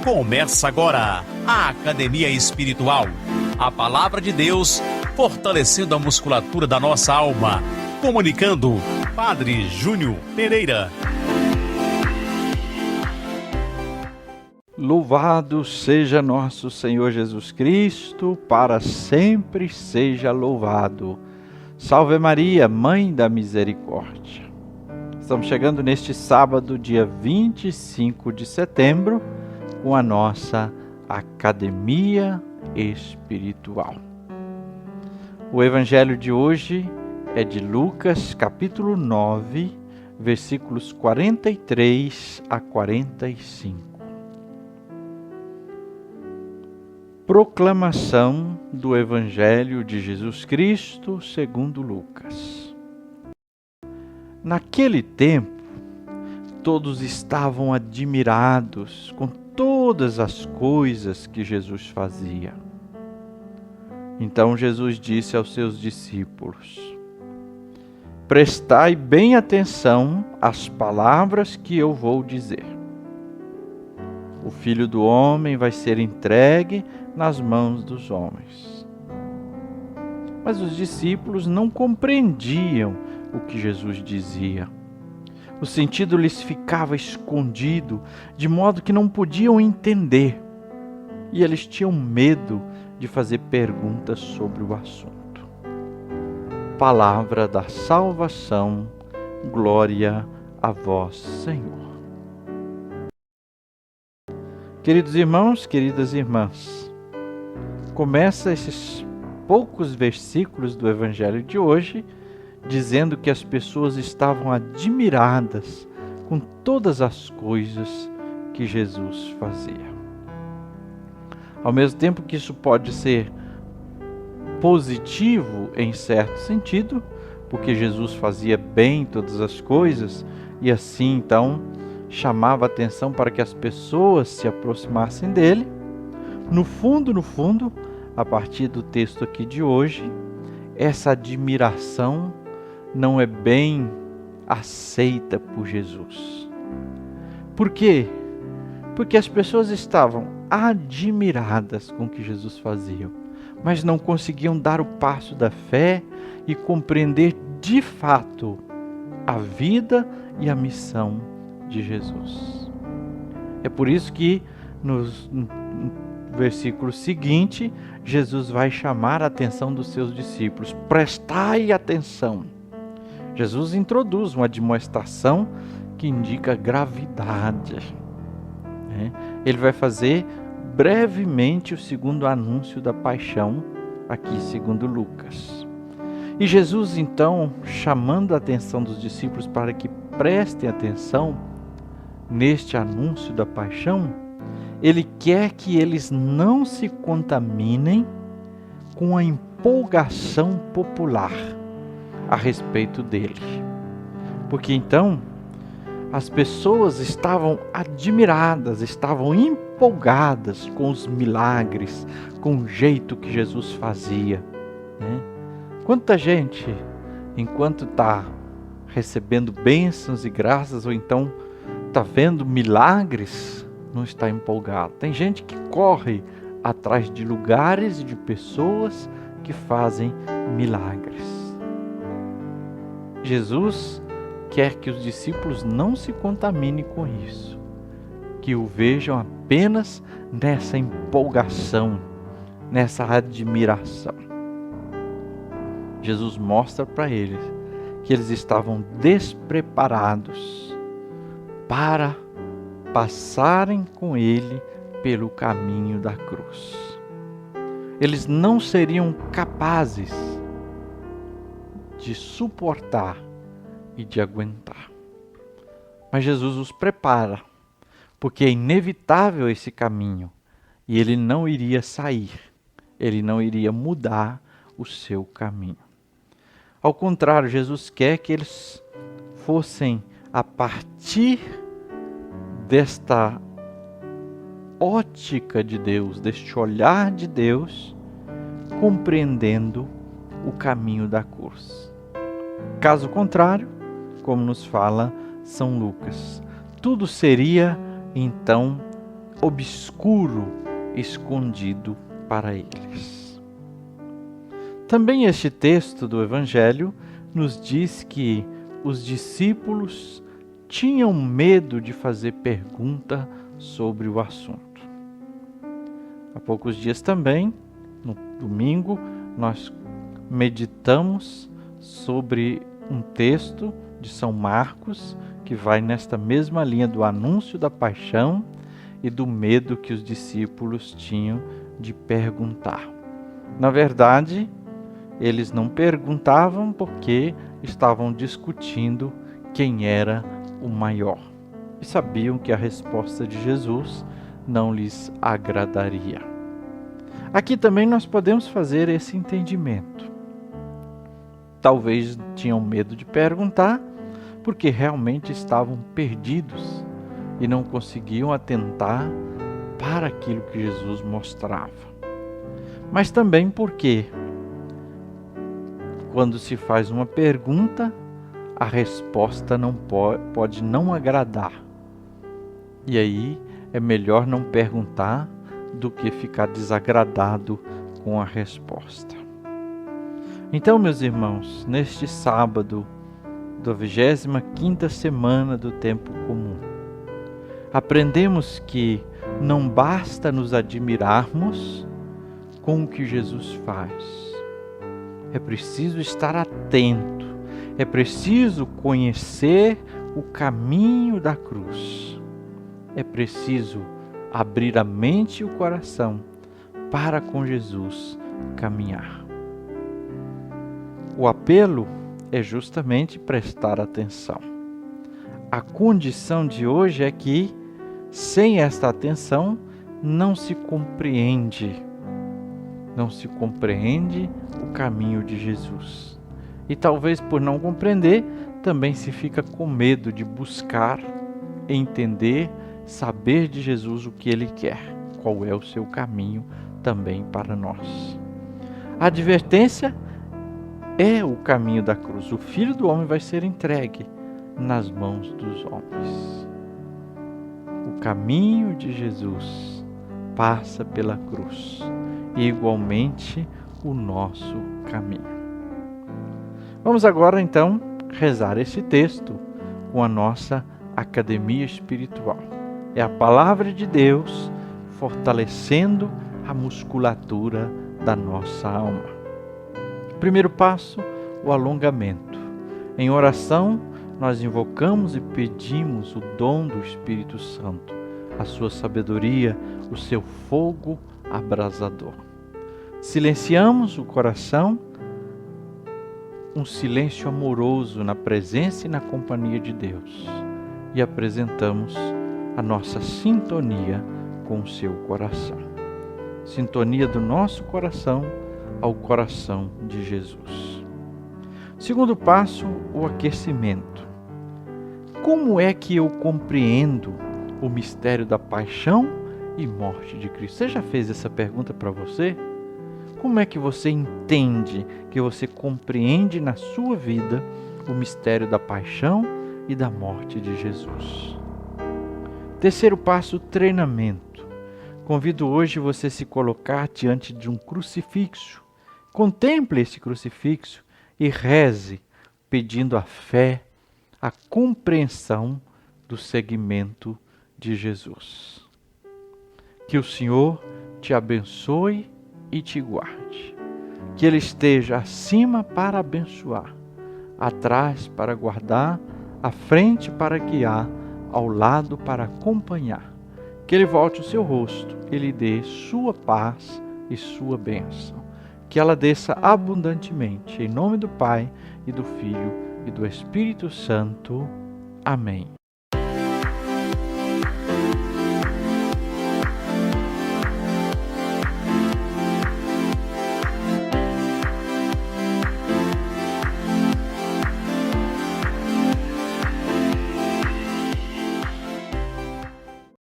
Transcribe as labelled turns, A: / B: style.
A: Começa agora a Academia Espiritual. A Palavra de Deus fortalecendo a musculatura da nossa alma. Comunicando, Padre Júnior Pereira.
B: Louvado seja nosso Senhor Jesus Cristo, para sempre seja louvado. Salve Maria, Mãe da Misericórdia. Estamos chegando neste sábado, dia 25 de setembro, com a nossa Academia Espiritual. O Evangelho de hoje é de Lucas, capítulo 9, versículos 43 a 45. Proclamação do Evangelho de Jesus Cristo segundo Lucas. Naquele tempo, todos estavam admirados com todas as coisas que Jesus fazia. Então Jesus disse aos seus discípulos: prestai bem atenção às palavras que eu vou dizer. O Filho do Homem vai ser entregue nas mãos dos homens. Mas os discípulos não compreendiam o que Jesus dizia. O sentido lhes ficava escondido, de modo que não podiam entender. E eles tinham medo de fazer perguntas sobre o assunto. Palavra da salvação, glória a vós, Senhor. Queridos irmãos, queridas irmãs, começa esses poucos versículos do Evangelho de hoje dizendo que as pessoas estavam admiradas com todas as coisas que Jesus fazia. Ao mesmo tempo que isso pode ser positivo em certo sentido, porque Jesus fazia bem todas as coisas e assim então chamava a atenção para que as pessoas se aproximassem dele. No fundo, a partir do texto aqui de hoje, essa admiração não é bem aceita por Jesus. Por quê? Porque as pessoas estavam admiradas com o que Jesus fazia, mas não conseguiam dar o passo da fé e compreender de fato a vida e a missão de Jesus. É por isso que no versículo seguinte, Jesus vai chamar a atenção dos seus discípulos. Prestai atenção. Jesus introduz uma admoestação que indica gravidade. Ele vai fazer brevemente o segundo anúncio da paixão, aqui segundo Lucas. E Jesus, então, chamando a atenção dos discípulos para que prestem atenção neste anúncio da paixão, ele quer que eles não se contaminem com a empolgação popular a respeito dele. Porque então as pessoas estavam admiradas, estavam empolgadas com os milagres, com o jeito que Jesus fazia. Quanta gente, enquanto está recebendo bênçãos e graças, ou então está vendo milagres, não está empolgado. Tem gente que corre atrás de lugares e de pessoas que fazem milagres. Jesus quer que os discípulos não se contaminem com isso, que o vejam apenas nessa empolgação, nessa admiração. Jesus mostra para eles que eles estavam despreparados para passarem com ele pelo caminho da cruz. Eles não seriam capazes de suportar e de aguentar. Mas Jesus os prepara, porque é inevitável esse caminho e ele não iria sair, ele não iria mudar o seu caminho. Ao contrário, Jesus quer que eles fossem, a partir desta ótica de Deus, deste olhar de Deus, compreendendo o caminho da cruz. Caso contrário, como nos fala São Lucas, tudo seria então obscuro, escondido para eles. Também este texto do Evangelho nos diz que os discípulos tinham medo de fazer pergunta sobre o assunto. Há poucos dias também, no domingo, nós meditamos sobre um texto de São Marcos que vai nesta mesma linha do anúncio da paixão e do medo que os discípulos tinham de perguntar. Na verdade, eles não perguntavam porque estavam discutindo quem era o maior e sabiam que a resposta de Jesus não lhes agradaria. Aqui também nós podemos fazer esse entendimento. Talvez tinham medo de perguntar porque realmente estavam perdidos e não conseguiam atentar para aquilo que Jesus mostrava. Mas também porque, quando se faz uma pergunta, a resposta não pode não agradar. E aí é melhor não perguntar do que ficar desagradado com a resposta. Então, meus irmãos, neste sábado da 25ª semana do tempo comum, aprendemos que não basta nos admirarmos com o que Jesus faz. É preciso estar atento, é preciso conhecer o caminho da cruz. É preciso abrir a mente e o coração para com Jesus caminhar. O apelo é justamente prestar atenção. A condição de hoje é que, sem esta atenção, não se compreende o caminho de Jesus. E talvez por não compreender, também se fica com medo de buscar, entender, saber de Jesus o que Ele quer, qual é o seu caminho também para nós. A advertência é o caminho da cruz. O Filho do Homem vai ser entregue nas mãos dos homens. O caminho de Jesus passa pela cruz e igualmente o nosso caminho. Vamos agora então rezar esse texto com a nossa academia espiritual. É a palavra de Deus fortalecendo a musculatura da nossa alma. Primeiro passo, o alongamento. Em oração, nós invocamos e pedimos o dom do Espírito Santo, a sua sabedoria, o seu fogo abrasador. Silenciamos o coração, um silêncio amoroso na presença e na companhia de Deus, e apresentamos a nossa sintonia com o seu coração. Sintonia do nosso coração ao coração de Jesus. Segundo passo, o aquecimento. Como é que eu compreendo o mistério da paixão e morte de Cristo? Você já fez essa pergunta para você? Como é que você entende, que você compreende na sua vida o mistério da paixão e da morte de Jesus? Terceiro passo, treinamento. Convido hoje você a se colocar diante de um crucifixo. Contemple esse crucifixo e reze, pedindo a fé, a compreensão do seguimento de Jesus. Que o Senhor te abençoe e te guarde. Que Ele esteja acima para abençoar, atrás para guardar, à frente para guiar, ao lado para acompanhar. Que Ele volte o seu rosto e lhe dê sua paz e sua bênção. Que ela desça abundantemente, em nome do Pai, e do Filho, e do Espírito Santo. Amém.